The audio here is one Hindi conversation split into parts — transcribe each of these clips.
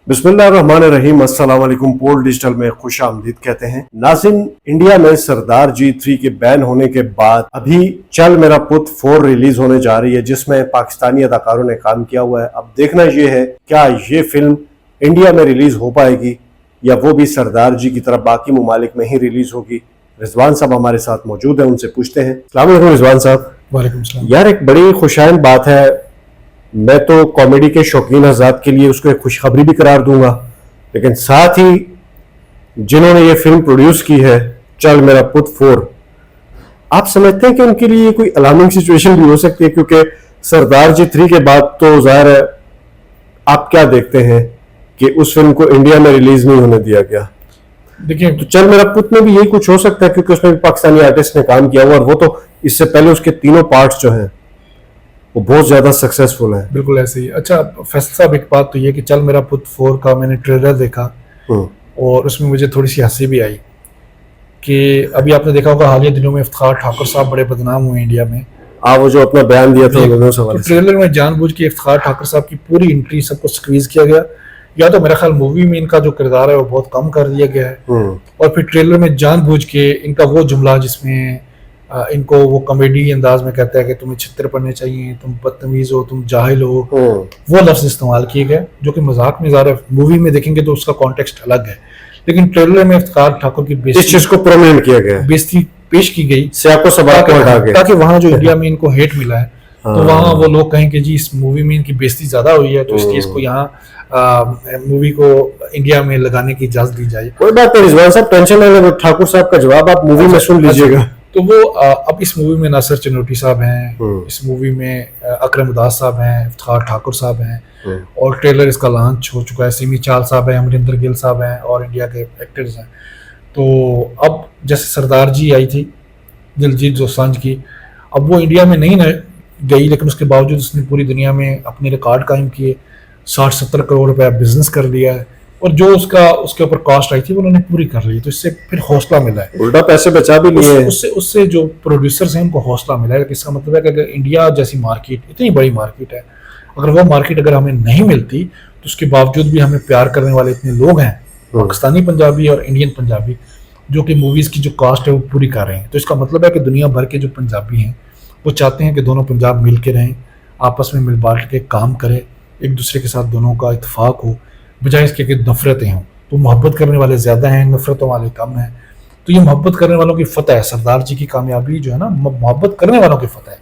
बिस्मिल्लाहिर्रहमानिर्रहीम। अस्सलाम वालेकुम। पोल डिजिटल में खुश आमदीद कहते हैं। नाज़रीन, इंडिया में सरदार जी 3 के बैन होने के बाद अभी चल मेरा पुत 4 रिलीज होने जा रही है, जिसमें पाकिस्तानी अदाकारों ने काम किया हुआ है। अब देखना ये है क्या ये फिल्म इंडिया में रिलीज हो पाएगी या वो भी सरदार जी की तरफ बाकी ममालिक में ही रिलीज होगी। रिजवान साहब हमारे साथ मौजूद है, उनसे पूछते हैं। अस्सलाम वालेकुम रिजवान साहब। वालेकुम सलाम। यार, एक बड़ी खुशआइंद बात है, मैं तो कॉमेडी के शौकीन हज़रात के लिए उसको एक खुशखबरी भी करार दूंगा, लेकिन साथ ही जिन्होंने ये फिल्म प्रोड्यूस की है चल मेरा पुत 4, आप समझते हैं कि उनके लिए कोई अलार्मिंग सिचुएशन भी हो सकती है? क्योंकि सरदार जी 3 के बाद तो जाहिर है, आप क्या देखते हैं कि उस फिल्म को इंडिया में रिलीज नहीं होने दिया गया। देखिए, तो चल मेरा पुत में भी यही कुछ हो सकता है, क्योंकि उसमें भी पाकिस्तानी आर्टिस्ट ने काम किया हुआ, और वो तो इससे पहले उसके तीनों पार्ट्स जो हैं वो बहुत ज्यादा सक्सेसफुल है। बिल्कुल ऐसे ही। अच्छा फैसल साहब, एक बात तो ये कि चल मेरा पुत 4 का मैंने ट्रेलर देखा और उसमें मुझे थोड़ी सी हंसी भी आई कि अभी आपने देखा होगा हालिया दिनों में इफ्तिखार ठाकुर साहब बड़े बदनाम हुए इंडिया में। वो जो अपना बयान दिया था तो ट्रेलर में जानबूझ के इफ्तिखार ठाकुर साहब की पूरी एंट्री सबको स्क्वीज किया गया, या तो मेरा ख्याल मूवी में इनका जो किरदार है वो बहुत कम कर दिया गया है, और फिर ट्रेलर में जानबूझ के इनका वो जुमला जिसमें इनको वो कॉमेडी अंदाज में कहता है कि तुम्हें छित्र पड़ने चाहिए, तुम बदतमीज हो, तुम जाहिल हो, वो लफ्ज इस्तेमाल किए गए, जो कि मजाक में ज़्यादा। मूवी में देखेंगे तो उसका कॉन्टेक्स्ट अलग है, लेकिन ट्रेलर में इफ्तिखार ठाकुर की बेइज्जती को प्रोमिनेंट किया गया, बेइज्जती पेश की गई ताकि वहाँ जो इंडिया में इनको हेट मिला है तो वहाँ वो लोग कहें कि जी इस मूवी में इनकी बेइज्जती ज्यादा हुई है, तो इसलिए इसको यहाँ मूवी को इंडिया में लगाने की इजाजत दी जाए। कोई बात नहीं रिजवान साहब, टेंशन नहीं लें, ठाकुर साहब का जवाब आप मूवी में सुन लीजिएगा। तो वो अब इस मूवी में नासिर चनोटी साहब हैं, इस मूवी में अकरम उदास साहब हैं, इफ्तिखार ठाकुर साहब हैं, और ट्रेलर इसका लॉन्च हो चुका है। सिमी चाल साहब हैं, अमरिंदर गिल साहब हैं, और इंडिया के एक्टर्स हैं। तो अब जैसे सरदार जी आई थी दिलजीत दोसांझ की, अब वो इंडिया में नहीं गई, लेकिन उसके बावजूद उसने पूरी दुनिया में अपने रिकॉर्ड कायम किए, 60-70 करोड़ रुपया बिजनेस कर लिया है, और जो उसके ऊपर कॉस्ट आई थी वो उन्होंने पूरी कर ली। तो इससे फिर हौसला मिला है, उल्टा पैसे बचा भी लिए। उससे जो प्रोड्यूसर्स हैं उनको हौसला मिला है। इसका मतलब है कि अगर इंडिया जैसी मार्केट, इतनी बड़ी मार्केट है, अगर वो मार्केट अगर हमें नहीं मिलती तो उसके बावजूद भी हमें प्यार करने वाले इतने लोग हैं, पाकिस्तानी पंजाबी और इंडियन पंजाबी, जो कि मूवीज की जो कास्ट है वो पूरी कर रहे हैं। तो इसका मतलब है कि दुनिया भर के जो पंजाबी हैं वो चाहते हैं कि दोनों पंजाब मिल के रहें, आपस में मिल बांट के काम करें, एक दूसरे के साथ दोनों का इत्तेफाक हो, बजाय इसके कि नफरतें हों। तो मोहब्बत करने वाले ज़्यादा हैं, नफरतों वाले कम हैं। तो ये मोहब्बत करने वालों की फतह है, सरदार जी की कामयाबी जो है ना, मोहब्बत करने वालों की फतह है।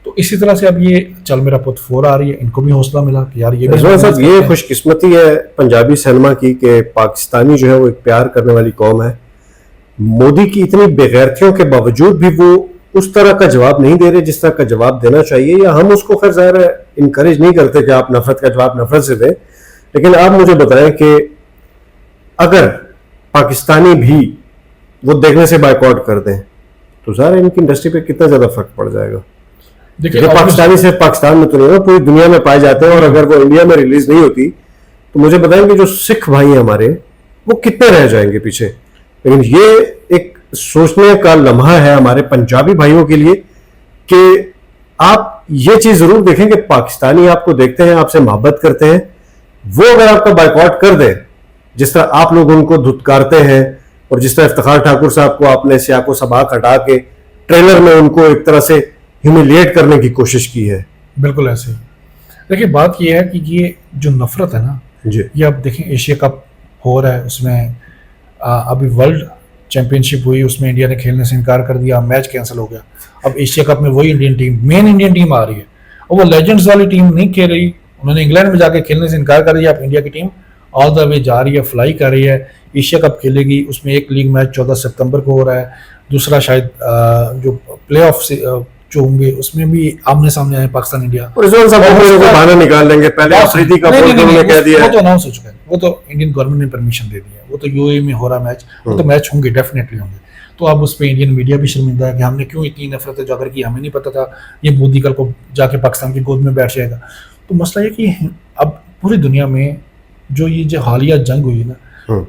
तो इसी तरह से अब ये चल मेरा पुत 4 आ रही है, इनको भी हौसला मिला कि यार ये खुशकिस्मती है पंजाबी सिनेमा की कि पाकिस्तानी जो है वो एक प्यार करने वाली कौम है। मोदी की इतनी बेगैरतियों के बावजूद भी वो उस तरह का जवाब नहीं दे रहे जिस तरह का जवाब देना चाहिए, या हम उसको खैर ज़ाहिर है इनकरेज नहीं करते कि आप नफरत का जवाब नफरत से दें। लेकिन आप मुझे बताएं कि अगर पाकिस्तानी भी वो देखने से बायकॉट कर दें तो ज़ाहिर है इनकी इंडस्ट्री पे कितना ज़्यादा फर्क पड़ जाएगा। देखिए, पाकिस्तानी सिर्फ पाकिस्तान में तो नहीं, पूरी दुनिया में पाए जाते हैं, और अगर वो इंडिया में रिलीज नहीं होती तो मुझे बताएंगे जो सिख भाई हैं हमारे, वो कितने रह जाएंगे पीछे। लेकिन ये एक सोचने का लम्हा है हमारे पंजाबी भाइयों के लिए कि आप ये चीज जरूर देखें कि पाकिस्तानी आपको देखते हैं, आपसे मोहब्बत करते हैं, वो अगर आपका बायकॉट कर दे, जिस तरह आप लोग उनको धुतकारते हैं, और जिस तरह इफ्तिखार ठाकुर साहब को आपने सियाको सबाक हटा के ट्रेलर में उनको एक तरह से ह्यूमिलिएट करने की कोशिश की है। बिल्कुल ऐसे। देखिए, बात यह है कि ये जो नफरत है ना जी, ये अब देखें एशिया कप हो रहा है, उसमें अभी वर्ल्ड चैंपियनशिप हुई, उसमें इंडिया ने खेलने से इनकार कर दिया, मैच कैंसिल हो गया। अब एशिया कप में वही Indian team, main Indian team आ रही है, और वो लेजेंड्स वाली टीम नहीं खेल रही, उन्होंने इंग्लैंड में जाके खेलने से इनकार कर दिया। अब इंडिया की टीम ऑल द वे जा रही है, फ्लाई कर रही है, एशिया कप खेलेगी। उसमें एक लीग मैच 14 सितंबर को हो रहा है, दूसरा शायद जो प्ले ऑफ से जो होंगे उसमें भी आमने सामने आए पाकिस्तान इंडिया। बहाना निकाल लेंगे, पहले अफरीदी का कह दिया, वो तो अनाउंस हो चुका है, वो तो इंडियन गवर्नमेंट ने परमिशन दे दी है, वो तो यूएई में हो रहा मैच, वो तो मैच होंगे, डेफिनेटली होंगे। तो अब उस पर इंडियन मीडिया भी शर्मिंदा है कि हमने क्यों इतनी नफरत जाकर की, हमें नहीं पता था ये मोदी कल को जाके पाकिस्तान की गोद में बैठ जाएगा। तो मसला ये कि अब पूरी दुनिया में जो ये जो हालिया जंग हुई ना,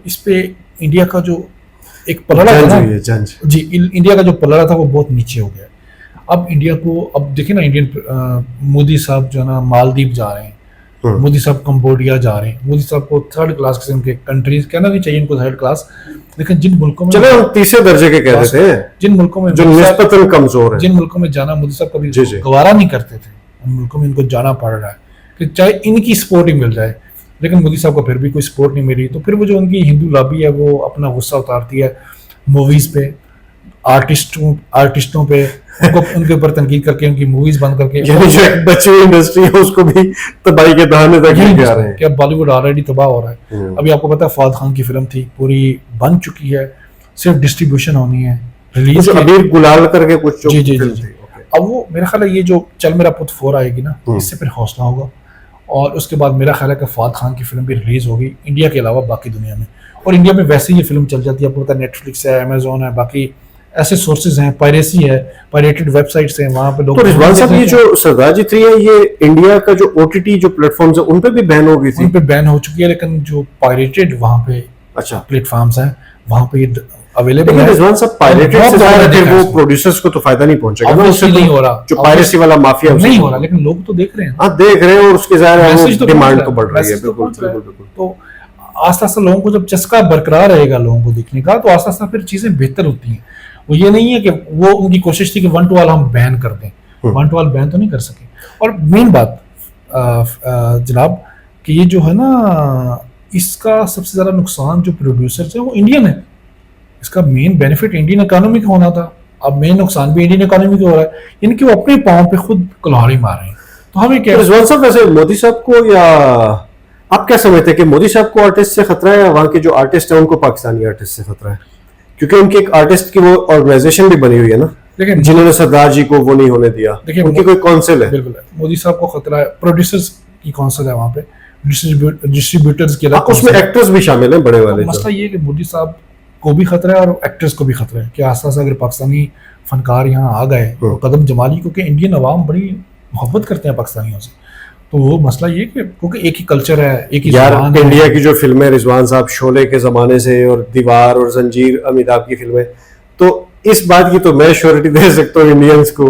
इस पे इंडिया का जो एक पलड़ा था ना जी, इंडिया का जो पलड़ा था वो बहुत नीचे हो गया। अब इंडिया को, अब देखिए ना, इंडियन मोदी साहब जो है ना मालदीव जा रहे हैं, मोदी साहब कंबोडिया जा रहे हैं, मोदी साहब को थर्ड क्लास किस्म के कंट्रीज कहना नहीं चाहिए इनको थर्ड क्लास, लेकिन जिन मुल्कों में चलो हम तीसरे दर्जे के कह देते हैं, जिन मुल्कों में जो निस्बतन कमजोर है, जिन मुल्कों में जाना मोदी साहब कभी जी, जी। गवारा नहीं करते थे, उन मुल्कों में इनको जाना पड़ रहा है कि चाहे इनकी सपोर्ट ही मिल जाए, लेकिन मोदी साहब को फिर भी कोई सपोर्ट नहीं मिली। तो फिर वो जो उनकी हिंदू लॉबी है वो अपना गुस्सा उतारती है मूवीज पे, आर्टिस्टों पे, उनको उनके ऊपर तनकीद करके उनकी मूवीज बंद करके, यानी जो एक बची हुई इंडस्ट्री है उसको भी तबाही के दहाने तक यही लेके आ रहे हैं। कि अब बॉलीवुड ऑलरेडी तबाह हो रहा है। अभी आपको पता है फवाद खान की फिल्म थी, पूरी बन चुकी है, सिर्फ डिस्ट्रीब्यूशन होनी है, रिलीज कुछ अबीर गुलाल करके कुछ जो जी जी फिल्म जी। थी, ओके। अब वो मेरा ख्याल है ये जो चल मेरा पुत 4 आएगी ना, इससे फिर हौसला होगा, और उसके बाद मेरा ख्याल है कि फवाद खान की फिल्म भी रिलीज होगी इंडिया के अलावा बाकी दुनिया में, और इंडिया में वैसे ही ये फिल्म चल जाती है, आपको पता है नेटफ्लिक्स है, अमेजोन है, बाकी ऐसे सोर्सेज हैं, पायरेसी है, पायरेटेड वेबसाइट्स हैं, वहां पे लोग। तो रिजवान साहब ये जो सरदार जी 3 है, ये इंडिया का जो ओटीटी जो प्लेटफॉर्म्स है उन पे भी बैन हो गई थी? उन पे बैन हो चुकी है, लेकिन जो पायरेटेड वहां पे अच्छा, प्लेटफॉर्म्स हैं वहां पे अवेलेबल लेकिन है। रिजवान साहब पायरेटेड बहुत से लोगों ज्यादा ने फिर देखा वो है। प्रोड्यूसर्स को तो फायदा नहीं पहुंचेगा ना, उससे Obviously तो नहीं हो रहा, जो पायरेसी वाला माफिया नहीं हो रहा, लेकिन लोग तो देख रहे हैं, हाँ देख रहे हैं, और उसके ज़ाहिर है मैसेज वो तो डिमांड पहुंच तो रहा बढ़ रही है, मैसेज तो बिल्कुल पहुंच रहा है। बिल्कुल बिल्कुल। तो आस्ता आस्ता लोगों को जब चस्का बरकरार रहेगा लोगों को देखने का, तो आस्ता आस्ता फिर चीजें बेहतर होती हैं। वो ये नहीं है कि वो उनकी कोशिश थी कि वन टू ऑल हम बैन कर दें, वन टू ऑल बैन तो नहीं कर सके। और मेन बात जनाब कि ये जो है ना, इसका सबसे ज्यादा नुकसान जो प्रोड्यूसर्स है वो इंडियन है, इसका मेन बेनिफिट इंडियन इकोनॉमी का होना था, अब मेन नुकसान भी इंडियन इकोनॉमी का हो रहा है, यानी कि वो अपने पाँव पे खुद कुल्हाड़ी मार रहे हैं। तो हमें क्या, रिजवान साहब वैसे मोदी साहब को, या आप क्या समझते हैं कि मोदी साहब को आर्टिस्ट से खतरा है, या वहाँ के जो आर्टिस्ट है उनको पाकिस्तानी आर्टिस्ट से खतरा है? क्योंकि उनकी एक आर्टिस्ट की वो ऑर्गेनाइजेशन भी बनी हुई है ना, लेकिन जिन्होंने सरदार जी को वो नहीं होने दिया, देखिए, उनकी कोई काउंसिल है? बिल्कुल है, मोदी साहब को खतरा है, प्रोड्यूसर्स की काउंसिल है वहाँ पे, डिस्ट्रीब्यूटर्स की हाँ, अलग उसमें council है। एक्टर्स भी शामिल हैं बड़े वाले तो जो। मसला ये है कि मोदी साहब को भी खतरा है और एक्टर्स को भी खतरा है कि आस्ता आस्ता अगर पाकिस्तानी फनकार यहाँ आ गए तो कदम जमाली, क्योंकि इंडियन अवाम बड़ी मोहब्बत करते हैं पाकिस्तानियों से, तो वो मसला ये कि क्योंकि एक ही कल्चर है, एक ही यार ज़बान है। इंडिया की जो फिल्में, रिजवान साहब शोले के जमाने से और दीवार और जंजीर, अमिताभ की फिल्में, तो इस बात की तो मैं श्योरिटी दे सकता हूँ इंडियंस को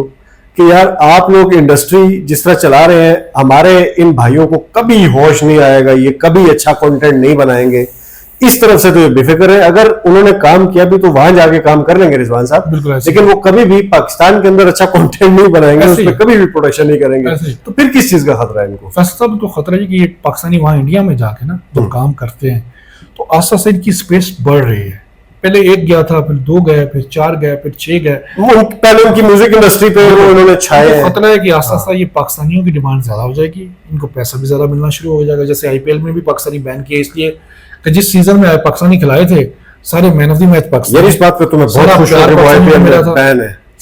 कि यार आप लोग इंडस्ट्री जिस तरह चला रहे हैं, हमारे इन भाइयों को कभी होश नहीं आएगा, ये कभी अच्छा कंटेंट नहीं बनाएंगे, इस तरफ से तो ये बेफिक्र है। अगर उन्होंने काम किया भी तो वहां जाके काम कर लेंगे रिजवान साहब, बिल्कुल ऐसे लेकिन वो कभी भी पाकिस्तान के अंदर अच्छा कंटेंट नहीं बनाएंगे, ऐसे उस पर ही। कभी भी प्रोडक्शन नहीं करेंगे, ऐसे ही। तो फिर किस चीज का खतरा है इनको? फैसल साहब को खतरा है कि ये पाकिस्तानी वहाँ इंडिया में जाके ना जब काम करते हैं तो आस्ता आस्ता इनकी स्पेस बढ़ रही है, पहले 1 गया था, फिर 2 गए, फिर 4 गए, फिर 6 गए। पहले उनकी म्यूजिक इंडस्ट्री पे वो उन्होंने छाए हैं। खतरा है कि आस्ता आस्ता ये पाकिस्तानियों की डिमांड ज्यादा हो जाएगी, इनको पैसा भी ज्यादा मिलना शुरू हो जाएगा। जैसे आईपीएल में भी पाकिस्तानी बैन किया इसलिए कि जिस सीजन में पाकिस्तानी खिलाए थे सारे मैन ऑफ द मैच यार पाकिस्तानी, इस बात पे तो मैं बहुत सारा खुश हूं प्यार कि वो पाकिस्तानी को आईपीएल मिला में था। बैन है।